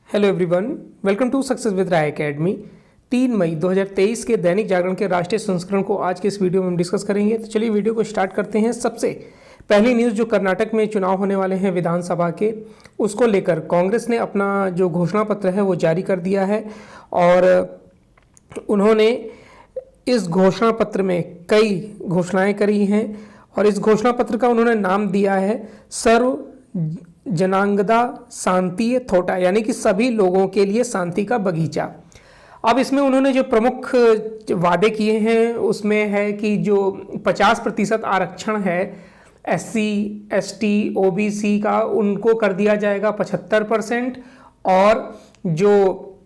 Hello everyone, welcome to success with Rai academy. 3 मई 2023 के दैनिक जागरण के राष्ट्रीय संस्करण को आज के इस वीडियो में हम डिस्कस करेंगे। तो चलिए वीडियो को स्टार्ट करते हैं। सबसे पहली न्यूज़ जो कर्नाटक में चुनाव होने वाले हैं विधानसभा के, उसको लेकर कांग्रेस ने अपना जो घोषणा पत्र है वो जारी कर दिया है और उन्होंने इस घोषणा पत्र में कई घोषणाएं करी हैं और इस घोषणा पत्र का उन्होंने नाम दिया है सर्व जनांगदा शांति थोटा, यानी कि सभी लोगों के लिए शांति का बगीचा। अब इसमें उन्होंने जो प्रमुख वादे किए हैं उसमें है कि जो 50% आरक्षण है SC, ST, OBC का, उनको कर दिया जाएगा 75% और जो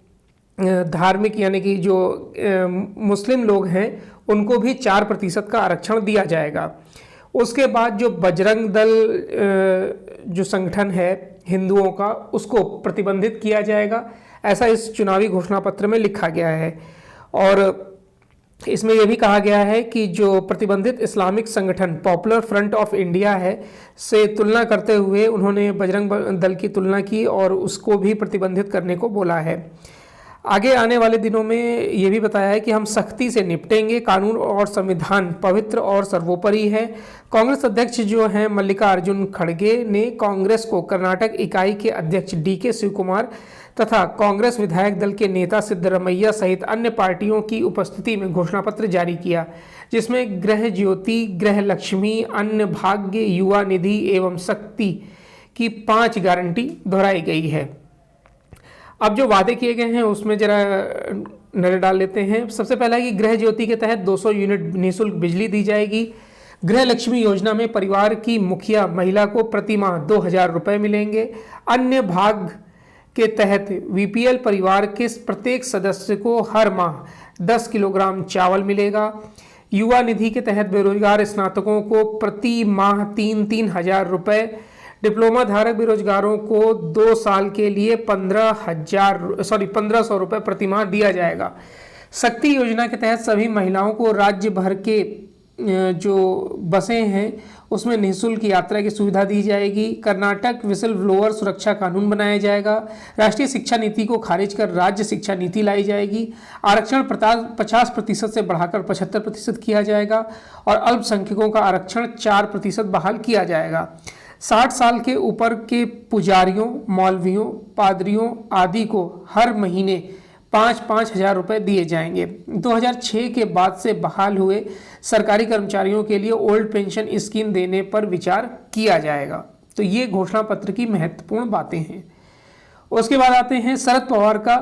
धार्मिक यानी कि जो मुस्लिम लोग हैं उनको भी 4% का आरक्षण दिया जाएगा। उसके बाद जो बजरंग दल जो संगठन है हिंदुओं का, उसको प्रतिबंधित किया जाएगा, ऐसा इस चुनावी घोषणा पत्र में लिखा गया है। और इसमें यह भी कहा गया है कि जो प्रतिबंधित इस्लामिक संगठन पॉपुलर फ्रंट ऑफ इंडिया है से तुलना करते हुए उन्होंने बजरंग दल की तुलना की और उसको भी प्रतिबंधित करने को बोला है। आगे आने वाले दिनों में ये भी बताया है कि हम सख्ती से निपटेंगे, कानून और संविधान पवित्र और सर्वोपरि है। कांग्रेस अध्यक्ष जो हैं मल्लिकार्जुन खड़गे ने कांग्रेस को कर्नाटक इकाई के अध्यक्ष DK शिवकुमार तथा कांग्रेस विधायक दल के नेता सिद्धरमैया सहित अन्य पार्टियों की उपस्थिति में घोषणा पत्र जारी किया, जिसमें गृह ज्योति, गृह लक्ष्मी, अन्न भाग्य, युवा निधि एवं शक्ति की 5 गारंटी दोहराई गई है। अब जो वादे किए गए हैं उसमें जरा नजर डाल लेते हैं। सबसे पहला है कि गृह ज्योति के तहत 200 यूनिट निःशुल्क बिजली दी जाएगी। गृह लक्ष्मी योजना में परिवार की मुखिया महिला को प्रति माह 2000 रुपये मिलेंगे। अन्य भाग के तहत VPL परिवार के प्रत्येक सदस्य को हर माह 10 किलोग्राम चावल मिलेगा। युवा निधि के तहत बेरोजगार स्नातकों को प्रति माह 3,000 रुपये, डिप्लोमा धारक बेरोजगारों को 2 साल के लिए 1500 रुपये प्रति माह दिया जाएगा। शक्ति योजना के तहत सभी महिलाओं को राज्य भर के जो बसें हैं उसमें निःशुल्क यात्रा की सुविधा दी जाएगी। कर्नाटक विसल ब्लोअर सुरक्षा कानून बनाया जाएगा। राष्ट्रीय शिक्षा नीति को खारिज कर राज्य शिक्षा नीति लाई जाएगी। आरक्षण 50% से बढ़ाकर 75% किया जाएगा और अल्पसंख्यकों का आरक्षण 4% बहाल किया जाएगा। 60 साल के ऊपर के पुजारियों, मौलवियों, पादरियों आदि को हर महीने 5-5 हज़ार रुपये दिए जाएंगे। 2006 के बाद से बहाल हुए सरकारी कर्मचारियों के लिए ओल्ड पेंशन स्कीम देने पर विचार किया जाएगा। तो ये घोषणा पत्र की महत्वपूर्ण बातें हैं। उसके बाद आते हैं शरद पवार का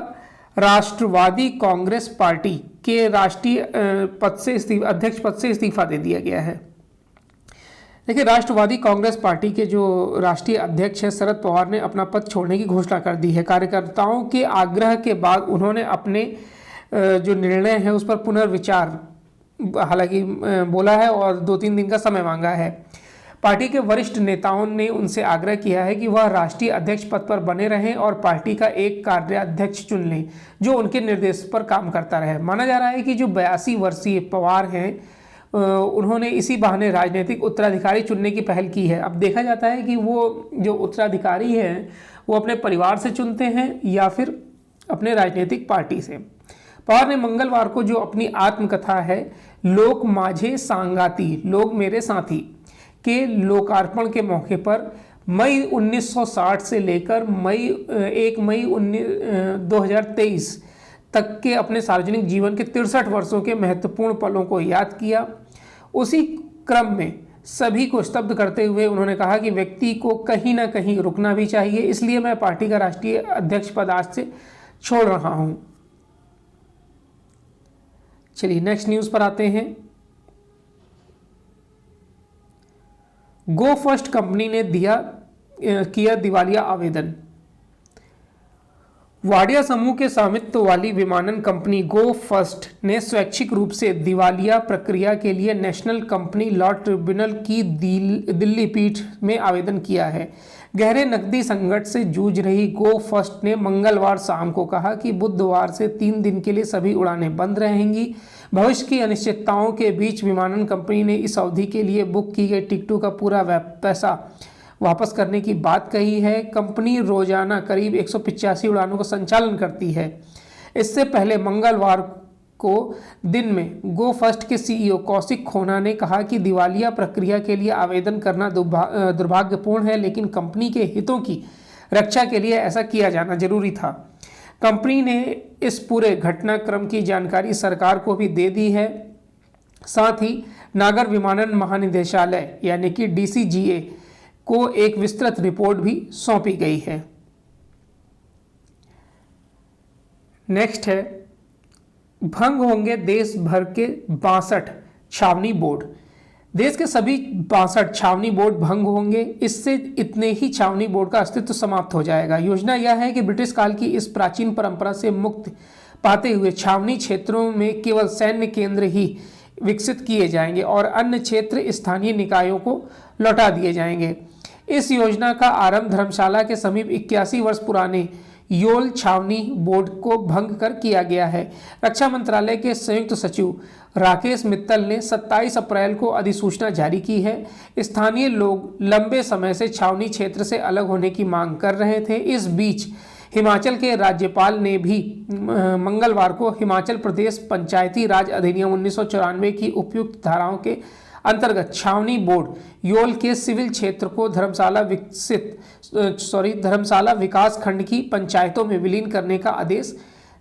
राष्ट्रवादी कांग्रेस पार्टी के राष्ट्रीय अध्यक्ष पद से इस्तीफा दे दिया गया है। देखिए, राष्ट्रवादी कांग्रेस पार्टी के जो राष्ट्रीय अध्यक्ष हैं शरद पवार ने अपना पद छोड़ने की घोषणा कर दी है। कार्यकर्ताओं के आग्रह के बाद उन्होंने अपने जो निर्णय है उस पर पुनर्विचार हालांकि बोला है और 2-3 दिन का समय मांगा है। पार्टी के वरिष्ठ नेताओं ने उनसे आग्रह किया है कि वह राष्ट्रीय अध्यक्ष पद पर बने रहें और पार्टी का एक कार्याध्यक्ष चुन लें जो उनके निर्देश पर काम करता रहे। माना जा रहा है कि जो 82 वर्षीय पवार हैं उन्होंने इसी बहाने राजनीतिक उत्तराधिकारी चुनने की पहल की है। अब देखा जाता है कि वो जो उत्तराधिकारी हैं वो अपने परिवार से चुनते हैं या फिर अपने राजनीतिक पार्टी से। पवार ने मंगलवार को जो अपनी आत्मकथा है लोक माझे सांगाती, लोग मेरे साथी के लोकार्पण के मौके पर मई 1960 से लेकर 1 मई 2023 तक के अपने सार्वजनिक जीवन के 63 वर्षों के महत्वपूर्ण पलों को याद किया। उसी क्रम में सभी को स्तब्ध करते हुए उन्होंने कहा कि व्यक्ति को कहीं ना कहीं रुकना भी चाहिए, इसलिए मैं पार्टी का राष्ट्रीय अध्यक्ष पद आज से छोड़ रहा हूं। चलिए नेक्स्ट न्यूज पर आते हैं। गो फर्स्ट कंपनी ने किया दिवालिया आवेदन। वाडिया समूह के स्वामित्व वाली विमानन कंपनी गो फर्स्ट ने स्वैच्छिक रूप से दिवालिया प्रक्रिया के लिए नेशनल कंपनी लॉ ट्रिब्यूनल की दिल्ली पीठ में आवेदन किया है। गहरे नकदी संकट से जूझ रही गो फर्स्ट ने मंगलवार शाम को कहा कि बुधवार से 3 दिन के लिए सभी उड़ानें बंद रहेंगी। भविष्य की अनिश्चितताओं के बीच विमानन कंपनी ने इस अवधि के लिए बुक की गई टिकटों का पूरा पैसा वापस करने की बात कही है। कंपनी रोजाना करीब 185 उड़ानों का संचालन करती है। इससे पहले मंगलवार को दिन में गो फर्स्ट के सीईओ कौशिक खोना ने कहा कि दिवालिया प्रक्रिया के लिए आवेदन करना दुर्भाग्यपूर्ण है, लेकिन कंपनी के हितों की रक्षा के लिए ऐसा किया जाना जरूरी था। कंपनी ने इस पूरे घटनाक्रम की जानकारी सरकार को भी दे दी है। साथ ही नागर विमानन महानिदेशालय यानी कि डीसीजीए को एक विस्तृत रिपोर्ट भी सौंपी गई है। नेक्स्ट है, भंग होंगे देश भर के 62 छावनी बोर्ड। देश के सभी 62 छावनी बोर्ड भंग होंगे। इससे इतने ही छावनी बोर्ड का अस्तित्व समाप्त हो जाएगा। योजना यह है कि ब्रिटिश काल की इस प्राचीन परंपरा से मुक्ति पाते हुए छावनी क्षेत्रों में केवल सैन्य केंद्र ही विकसित किए जाएंगे और अन्य क्षेत्र स्थानीय निकायों को लौटा दिए जाएंगे। इस योजना का आरंभ धर्मशाला के समीप 81 वर्ष पुराने योल छावनी बोर्ड को भंग कर किया गया है। रक्षा मंत्रालय के संयुक्त सचिव राकेश मित्तल ने 27 अप्रैल को अधिसूचना जारी की है। स्थानीय लोग लंबे समय से छावनी क्षेत्र से अलग होने की मांग कर रहे थे। इस बीच हिमाचल के राज्यपाल ने भी मंगलवार को हिमाचल प्रदेश पंचायती राज अधिनियम 1994 की उपयुक्त धाराओं के अंतर्गत छावनी बोर्ड योल के सिविल क्षेत्र को धर्मशाला विकास खंड की पंचायतों में विलीन करने का आदेश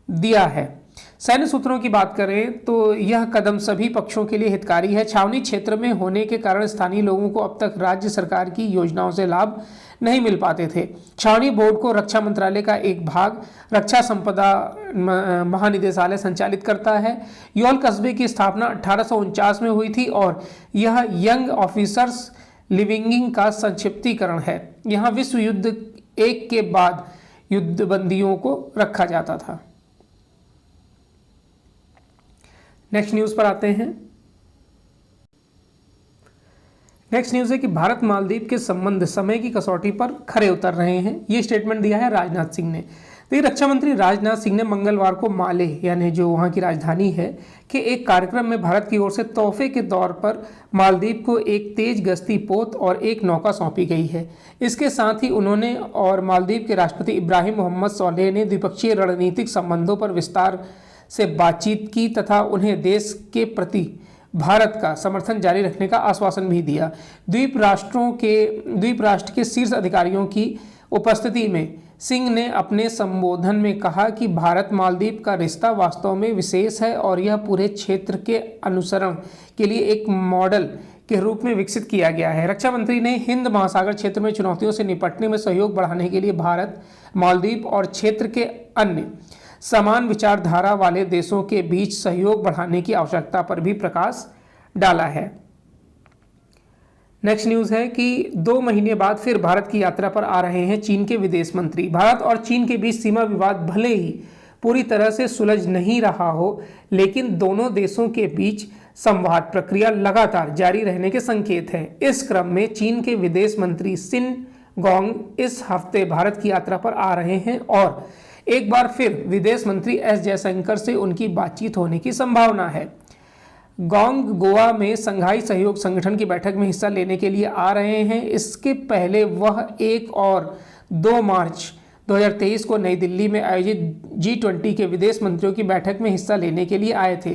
दिया है। सैन्य सूत्रों की बात करें तो यह कदम सभी पक्षों के लिए हितकारी है। छावनी क्षेत्र में होने के कारण स्थानीय लोगों को अब तक राज्य सरकार की योजनाओं से लाभ नहीं मिल पाते थे। छावनी बोर्ड को रक्षा मंत्रालय का एक भाग रक्षा संपदा महानिदेशालय संचालित करता है। योल कस्बे की स्थापना 1849 में हुई थी और यह यंग ऑफिसर्स लिविंग का संक्षिप्तीकरण है। यहाँ विश्व युद्ध एक के बाद युद्धबंदियों को रखा जाता था। नेक्स्ट न्यूज पर आते हैं। नेक्स्ट न्यूज है कि भारत मालदीव के संबंध समय की कसौटी पर खरे उतर रहे हैं। ये स्टेटमेंट दिया है राजनाथ सिंह ने। देखिए, रक्षा मंत्री राजनाथ सिंह ने मंगलवार को माले यानी जो वहाँ की राजधानी है के एक कार्यक्रम में भारत की ओर से तोहफे के तौर पर मालदीव को एक तेज गश्ती पोत और एक नौका सौंपी गई है। इसके साथ ही उन्होंने और मालदीव के राष्ट्रपति इब्राहिम मोहम्मद सोलेह ने द्विपक्षीय रणनीतिक संबंधों पर विस्तार से बातचीत की तथा उन्हें देश के प्रति भारत का समर्थन जारी रखने का आश्वासन भी दिया। द्वीप राष्ट्र के शीर्ष अधिकारियों की उपस्थिति में सिंह ने अपने संबोधन में कहा कि भारत मालदीव का रिश्ता वास्तव में विशेष है और यह पूरे क्षेत्र के अनुसरण के लिए एक मॉडल के रूप में विकसित किया गया है। रक्षा मंत्री ने हिंद महासागर क्षेत्र में चुनौतियों से निपटने में सहयोग बढ़ाने के लिए भारत, मालदीव और क्षेत्र के अन्य समान विचारधारा वाले देशों के बीच सहयोग बढ़ाने की आवश्यकता पर भी प्रकाश डाला है। नेक्स्ट न्यूज है कि 2 महीने बाद फिर भारत की यात्रा पर आ रहे हैं चीन के विदेश मंत्री। भारत और चीन के बीच सीमा विवाद भले ही पूरी तरह से सुलझ नहीं रहा हो, लेकिन दोनों देशों के बीच संवाद प्रक्रिया लगातार जारी रहने के संकेत हैं। इस क्रम में चीन के विदेश मंत्री सिन गोंग इस हफ्ते भारत की यात्रा पर आ रहे हैं और एक बार फिर विदेश मंत्री एस जयशंकर से उनकी बातचीत होने की संभावना है। गोंग गोवा में संघाई सहयोग संगठन की बैठक में हिस्सा लेने के लिए आ रहे हैं। इसके पहले वह 1 और 2 मार्च 2023 को नई दिल्ली में आयोजित G20 के विदेश मंत्रियों की बैठक में हिस्सा लेने के लिए आए थे।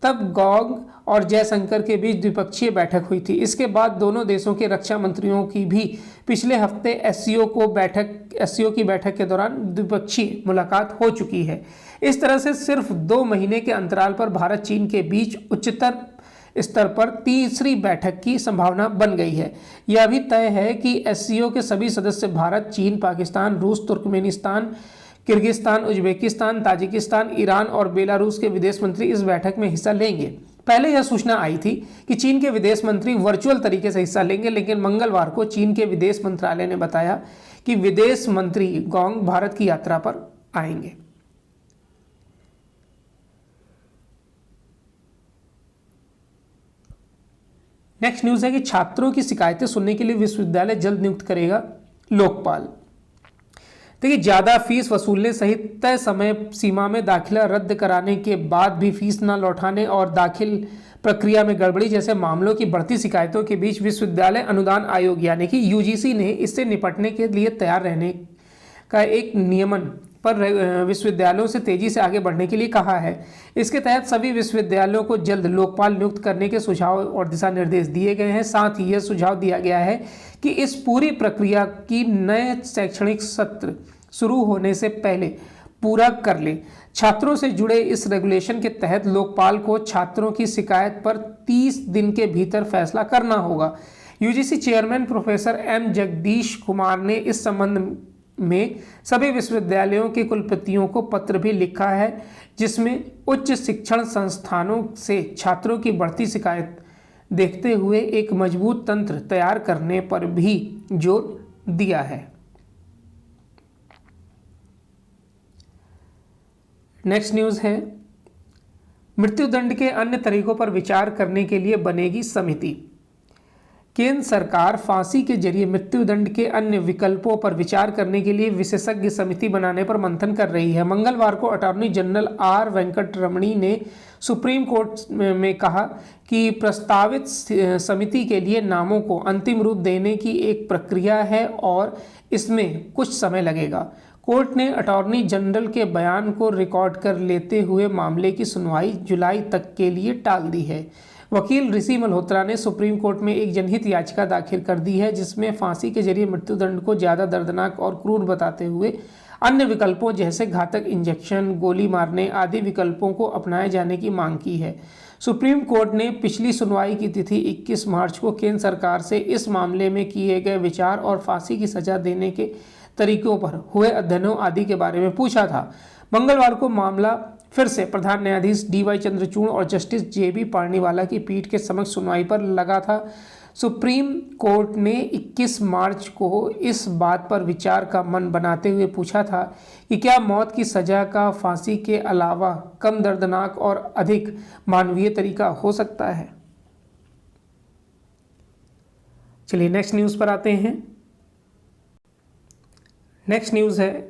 तब गोंग और जयशंकर के बीच द्विपक्षीय बैठक हुई थी। इसके बाद दोनों देशों के रक्षा मंत्रियों की भी पिछले हफ्ते एससीओ की बैठक के दौरान द्विपक्षीय मुलाकात हो चुकी है। इस तरह से सिर्फ 2 महीने के अंतराल पर भारत चीन के बीच उच्चतर स्तर पर तीसरी बैठक की संभावना बन गई है। यह भी तय है कि एससीओ के सभी सदस्य भारत, चीन, पाकिस्तान, रूस, Turkmenistan, Kyrgyzstan, Uzbekistan, Tajikistan, Iran और बेलारूस के विदेश मंत्री इस बैठक में हिस्सा लेंगे। पहले यह सूचना आई थी कि चीन के विदेश मंत्री वर्चुअल तरीके से हिस्सा लेंगे, लेकिन मंगलवार को चीन के विदेश मंत्रालय ने बताया कि विदेश मंत्री गोंग भारत की यात्रा पर आएंगे। नेक्स्ट न्यूज है कि छात्रों की शिकायतें सुनने के लिए विश्वविद्यालय जल्द नियुक्त करेगा लोकपाल। देखिए, ज़्यादा फीस वसूलने सहित तय समय सीमा में दाखिला रद्द कराने के बाद भी फीस न लौटाने और दाखिल प्रक्रिया में गड़बड़ी जैसे मामलों की बढ़ती शिकायतों के बीच विश्वविद्यालय अनुदान आयोग यानी कि यूजीसी ने इससे निपटने के लिए तैयार रहने का एक नियमन पर विश्वविद्यालयों से तेजी से आगे बढ़ने के लिए कहा है। इसके तहत सभी विश्वविद्यालयों को जल्द लोकपाल नियुक्त करने के सुझाव और दिशा निर्देश दिए गए हैं। साथ ही यह सुझाव दिया गया है कि इस पूरी प्रक्रिया की नए शैक्षणिक सत्र शुरू होने से पहले पूरा कर ले। छात्रों से जुड़े इस रेगुलेशन के तहत लोकपाल को छात्रों की शिकायत पर 30 दिन के भीतर फैसला करना होगा। UGC chairman professor M Jagadesh Kumar ने इस संबंध में सभी विश्वविद्यालयों के कुलपतियों को पत्र भी लिखा है, जिसमें उच्च शिक्षण संस्थानों से छात्रों की बढ़ती शिकायत देखते हुए एक मजबूत तंत्र तैयार करने पर भी जोर दिया है। नेक्स्ट न्यूज़ है, मृत्युदंड के अन्य तरीकों पर विचार करने के लिए बनेगी समिति। केंद्र सरकार फांसी के जरिए मृत्युदंड के अन्य विकल्पों पर विचार करने के लिए विशेषज्ञ समिति बनाने पर मंथन कर रही है। मंगलवार को अटॉर्नी जनरल आर वेंकटरमणी ने सुप्रीम कोर्ट में कहा कि प्रस्तावित समिति के लिए नामों को अंतिम रूप देने की एक प्रक्रिया है और इसमें कुछ समय लगेगा। कोर्ट ने अटॉर्नी जनरल के बयान को रिकॉर्ड कर लेते हुए मामले की सुनवाई जुलाई तक के लिए टाल दी है। वकील ऋषि मल्होत्रा ने सुप्रीम कोर्ट में एक जनहित याचिका दाखिल कर दी है, जिसमें फांसी के जरिए मृत्युदंड को ज़्यादा दर्दनाक और क्रूर बताते हुए अन्य विकल्पों जैसे घातक इंजेक्शन, गोली मारने आदि विकल्पों को अपनाए जाने की मांग की है। सुप्रीम कोर्ट ने पिछली सुनवाई की तिथि 21 मार्च को केंद्र सरकार से इस मामले में किए गए विचार और फांसी की सजा देने के तरीकों पर हुए अध्ययनों आदि के बारे में पूछा था। मंगलवार को मामला फिर से प्रधान न्यायाधीश डीवाई चंद्रचूड़ और जस्टिस जेबी पार्नीवाला की पीठ के समक्ष सुनवाई पर लगा था। सुप्रीम कोर्ट ने 21 मार्च को इस बात पर विचार का मन बनाते हुए पूछा था कि क्या मौत की सजा का फांसी के अलावा कम दर्दनाक और अधिक मानवीय तरीका हो सकता है। चलिए नेक्स्ट न्यूज़ पर आते हैं। नेक्स्ट न्यूज़ है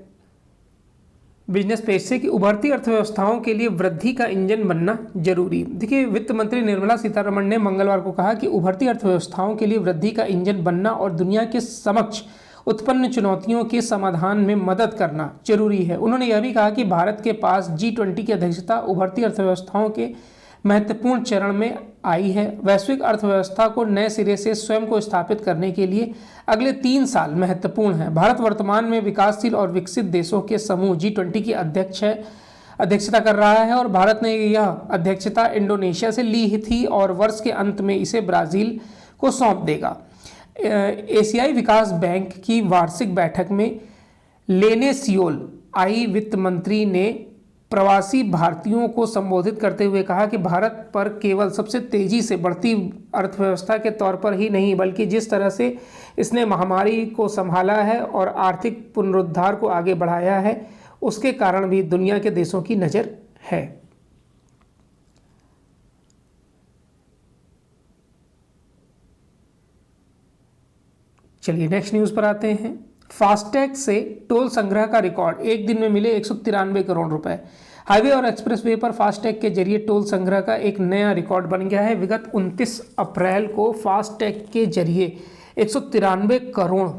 बिजनेस पेज से कि उभरती अर्थव्यवस्थाओं के लिए वृद्धि का इंजन बनना जरूरी। देखिए, वित्त मंत्री निर्मला सीतारमण ने मंगलवार को कहा कि उभरती अर्थव्यवस्थाओं के लिए वृद्धि का इंजन बनना और दुनिया के समक्ष उत्पन्न चुनौतियों के समाधान में मदद करना जरूरी है। उन्होंने यह भी कहा कि भारत के पास G20 की अध्यक्षता उभरती अर्थव्यवस्थाओं के महत्वपूर्ण चरण में आई है। वैश्विक अर्थव्यवस्था को नए सिरे से स्वयं को स्थापित करने के लिए अगले 3 साल महत्वपूर्ण हैं। भारत वर्तमान में विकासशील और विकसित देशों के समूह G20 की अध्यक्षता कर रहा है और भारत ने यह अध्यक्षता इंडोनेशिया से ली थी और वर्ष के अंत में इसे ब्राज़ील को सौंप देगा। एशियाई विकास बैंक की वार्षिक बैठक में लेने सियोल आई वित्त मंत्री ने प्रवासी भारतीयों को संबोधित करते हुए कहा कि भारत पर केवल सबसे तेजी से बढ़ती अर्थव्यवस्था के तौर पर ही नहीं, बल्कि जिस तरह से इसने महामारी को संभाला है और आर्थिक पुनरुद्धार को आगे बढ़ाया है, उसके कारण भी दुनिया के देशों की नज़र है। चलिए नेक्स्ट न्यूज़ पर आते हैं। फास्टैग से टोल संग्रह का रिकॉर्ड, एक दिन में मिले 193 करोड़ रुपए। हाईवे और एक्सप्रेसवे पर फास्टैग के जरिए टोल संग्रह का एक नया रिकॉर्ड बन गया है। विगत 29 अप्रैल को फास्टैग के जरिए 193 करोड़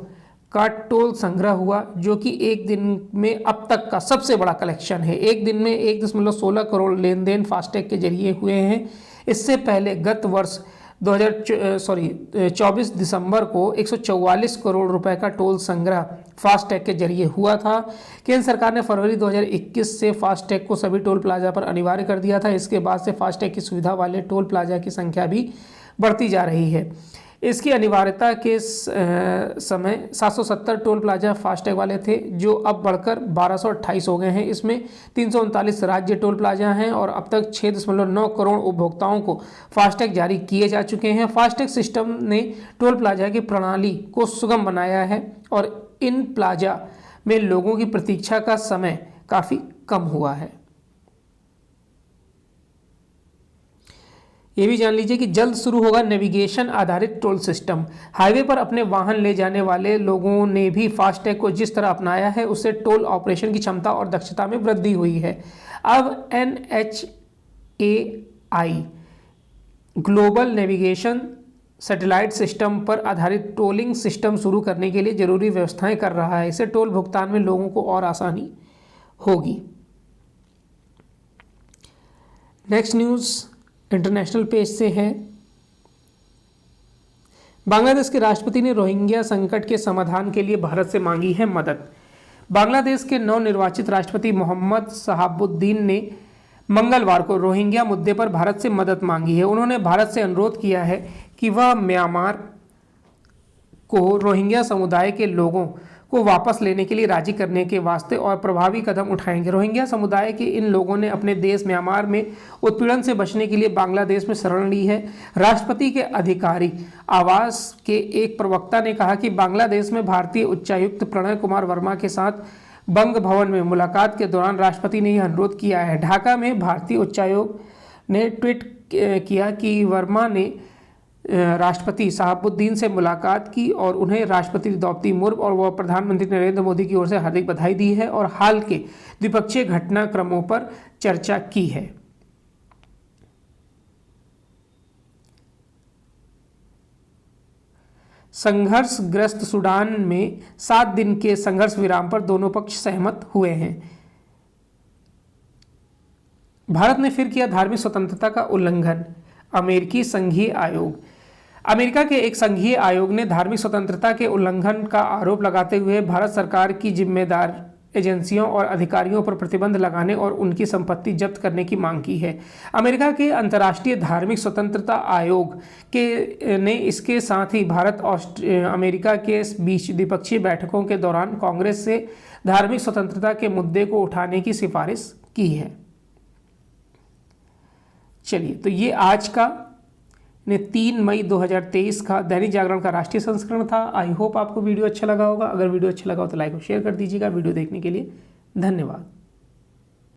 का टोल संग्रह हुआ, जो कि एक दिन में अब तक का सबसे बड़ा कलेक्शन है। एक दिन में 1.16 करोड़ लेन देन फास्टैग के जरिए हुए हैं। इससे पहले गत वर्ष 24 दिसंबर को 144 करोड़ रुपए का टोल संग्रह फास्टैग के जरिए हुआ था। केंद्र सरकार ने फरवरी 2021 से फास्टैग को सभी टोल प्लाजा पर अनिवार्य कर दिया था। इसके बाद से फास्टैग की सुविधा वाले टोल प्लाजा की संख्या भी बढ़ती जा रही है। इसकी अनिवार्यता के समय 770 टोल प्लाजा फास्टैग वाले थे, जो अब बढ़कर 1228 हो गए हैं। इसमें 339 राज्य टोल प्लाजा हैं और अब तक 6.9 करोड़ उपभोक्ताओं को फास्टैग जारी किए जा चुके हैं। फास्टैग सिस्टम ने टोल प्लाजा की प्रणाली को सुगम बनाया है और इन प्लाजा में लोगों की प्रतीक्षा का समय काफ़ी कम हुआ है। ये भी जान लीजिए कि जल्द शुरू होगा नेविगेशन आधारित टोल सिस्टम। हाईवे पर अपने वाहन ले जाने वाले लोगों ने भी फास्टैग को जिस तरह अपनाया है, उससे टोल ऑपरेशन की क्षमता और दक्षता में वृद्धि हुई है। अब NHAI global navigation satellite system पर आधारित टोलिंग सिस्टम शुरू करने के लिए जरूरी व्यवस्थाएं कर रहा है। इससे टोल भुगतान में लोगों को और आसानी होगी। नेक्स्ट न्यूज़ इंटरनेशनल पेज से है। बांग्लादेश के राष्ट्रपति ने रोहिंग्या संकट के समाधान के लिए भारत से मांगी है मदद। बांग्लादेश के नवनिर्वाचित राष्ट्रपति मोहम्मद शहाबुद्दीन ने मंगलवार को रोहिंग्या मुद्दे पर भारत से मदद मांगी है। उन्होंने भारत से अनुरोध किया है कि वह म्यांमार को रोहिंग्या समुदाय के लोगों को वापस लेने के लिए राजी करने के वास्ते और प्रभावी कदम उठाएंगे। रोहिंग्या समुदाय के इन लोगों ने अपने देश म्यांमार में उत्पीड़न से बचने के लिए बांग्लादेश में शरण ली है। राष्ट्रपति के अधिकारी आवास के एक प्रवक्ता ने कहा कि बांग्लादेश में भारतीय उच्चायुक्त प्रणय कुमार वर्मा के साथ बंग भवन में मुलाकात के दौरान राष्ट्रपति ने यह अनुरोध किया है। ढाका में भारतीय उच्चायोग ने ट्वीट किया कि वर्मा ने राष्ट्रपति शहाबुद्दीन से मुलाकात की और उन्हें राष्ट्रपति द्रौपदी मुर्मू और वह प्रधानमंत्री नरेंद्र मोदी की ओर से हार्दिक बधाई दी है और हाल के द्विपक्षीय घटनाक्रमों पर चर्चा की है। संघर्षग्रस्त सूडान में 7 दिन के संघर्ष विराम पर दोनों पक्ष सहमत हुए हैं। भारत ने फिर किया धार्मिक स्वतंत्रता का उल्लंघन। अमेरिकी संघीय आयोग। अमेरिका के एक संघीय आयोग ने धार्मिक स्वतंत्रता के उल्लंघन का आरोप लगाते हुए भारत सरकार की जिम्मेदार एजेंसियों और अधिकारियों पर प्रतिबंध लगाने और उनकी संपत्ति जब्त करने की मांग की है। अमेरिका के अंतर्राष्ट्रीय धार्मिक स्वतंत्रता आयोग ने इसके साथ ही भारत और अमेरिका के बीच द्विपक्षीय बैठकों के दौरान कांग्रेस से धार्मिक स्वतंत्रता के मुद्दे को उठाने की सिफारिश की है। चलिए, तो ये आज का 3 मई 2023 का दैनिक जागरण का राष्ट्रीय संस्करण था। आई होप आपको वीडियो अच्छा लगा होगा। अगर वीडियो अच्छा लगा हो तो लाइक और शेयर कर दीजिएगा। वीडियो देखने के लिए धन्यवाद।